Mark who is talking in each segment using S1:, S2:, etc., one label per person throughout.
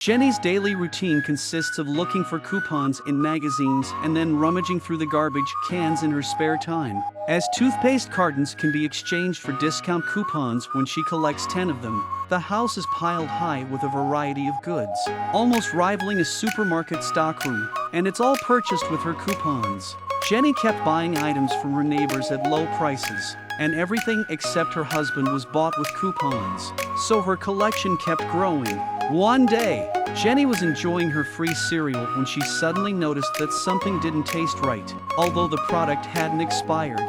S1: Jenny's daily routine consists of looking for coupons in magazines and then rummaging through the garbage cans in her spare time, as toothpaste cartons can be exchanged for discount coupons when she collects 10 of them. The house is piled high with a variety of goods, almost rivaling a supermarket stockroom, and it's all purchased with her coupons. Jenny kept buying items from her neighbors at low prices, and everything except her husband was bought with coupons, so her collection kept growing. One day, Jenny was enjoying her free cereal when she suddenly noticed that something didn't taste right. Although the product hadn't expired,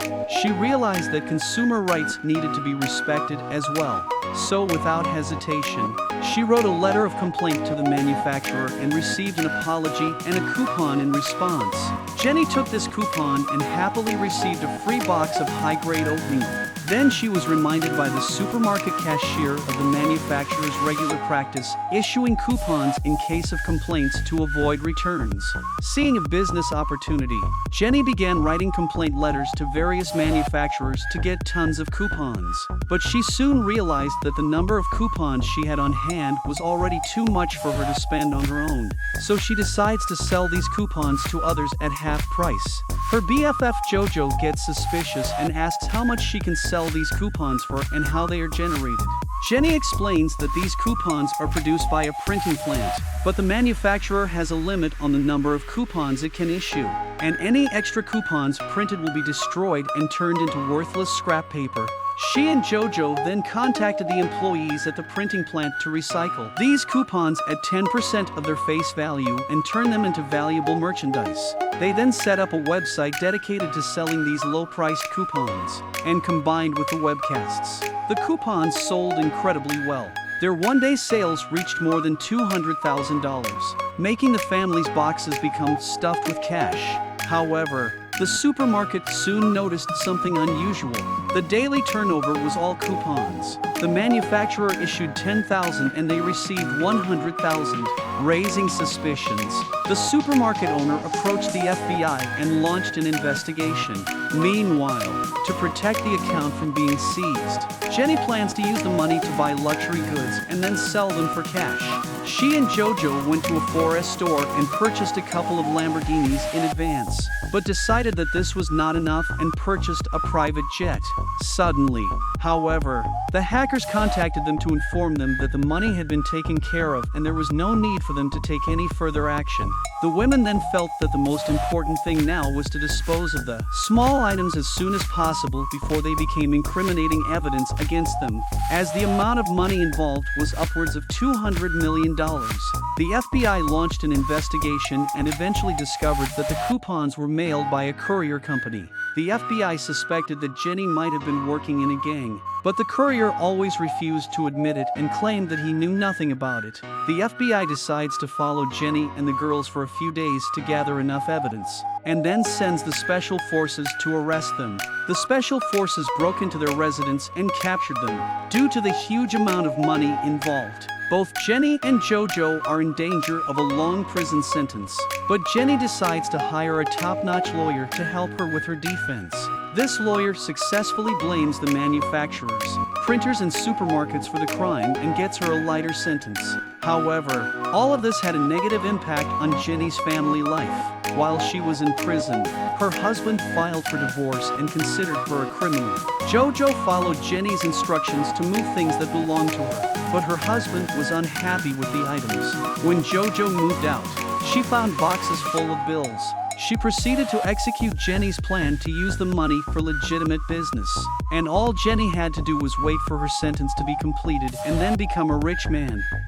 S1: she realized that consumer rights needed to be respected as well. So without hesitation, she wrote a letter of complaint to the manufacturer and received an apology and a coupon in response. Jenny took this coupon and happily received a free box of high-grade oatmeal. Then she was reminded by the supermarket cashier of the manufacturer's regular practice, issuing coupons in case of complaints to avoid returns. Seeing a business opportunity, Jenny began writing complaint letters to various manufacturers to get tons of coupons. But she soon realized that the number of coupons she had on hand was already too much for her to spend on her own. So she decides to sell these coupons to others at half price. Her BFF Jojo gets suspicious and asks how much she can sell these coupons for and how they are generated. Jenny explains that these coupons are produced by a printing plant, but the manufacturer has a limit on the number of coupons it can issue, and any extra coupons printed will be destroyed and turned into worthless scrap paper. She and Jojo then contacted the employees at the printing plant to recycle these coupons at 10% of their face value and turn them into valuable merchandise. They then set up a website dedicated to selling these low-priced coupons, and combined with the webcasts, the coupons sold incredibly well. Their one-day sales reached more than $200,000, making the family's boxes become stuffed with cash. However, the supermarket soon noticed something unusual. The daily turnover was all coupons. The manufacturer issued 10,000 and they received 100,000, raising suspicions. The supermarket owner approached the FBI and launched an investigation. Meanwhile, to protect the account from being seized, Jenny plans to use the money to buy luxury goods and then sell them for cash. She and Jojo went to a forest store and purchased a couple of Lamborghinis in advance, but decided that this was not enough and purchased a private jet. Suddenly, however, the hackers contacted them to inform them that the money had been taken care of and there was no need for them to take any further action. The women then felt that the most important thing now was to dispose of the small items as soon as possible before they became incriminating evidence against them, as the amount of money involved was upwards of $200 million. The FBI launched an investigation and eventually discovered that the coupons were mailed by a courier company. The FBI suspected that Jenny might have been working in a gang, but the courier always refused to admit it and claimed that he knew nothing about it. The FBI decides to follow Jenny and the girls for a few days to gather enough evidence, and then sends the special forces to arrest them. The special forces broke into their residence and captured them. Due to the huge amount of money involved, both Jenny and Jojo are in danger of a long prison sentence, but Jenny decides to hire a top-notch lawyer to help her with her defense. This lawyer successfully blames the manufacturers, printers and supermarkets for the crime and gets her a lighter sentence. However, all of this had a negative impact on Jenny's family life. While she was in prison, her husband filed for divorce and considered her a criminal. Jojo followed Jenny's instructions to move things that belonged to her, but her husband was unhappy with the items. When Jojo moved out, she found boxes full of bills. She proceeded to execute Jenny's plan to use the money for legitimate business. And all Jenny had to do was wait for her sentence to be completed and then become a rich man.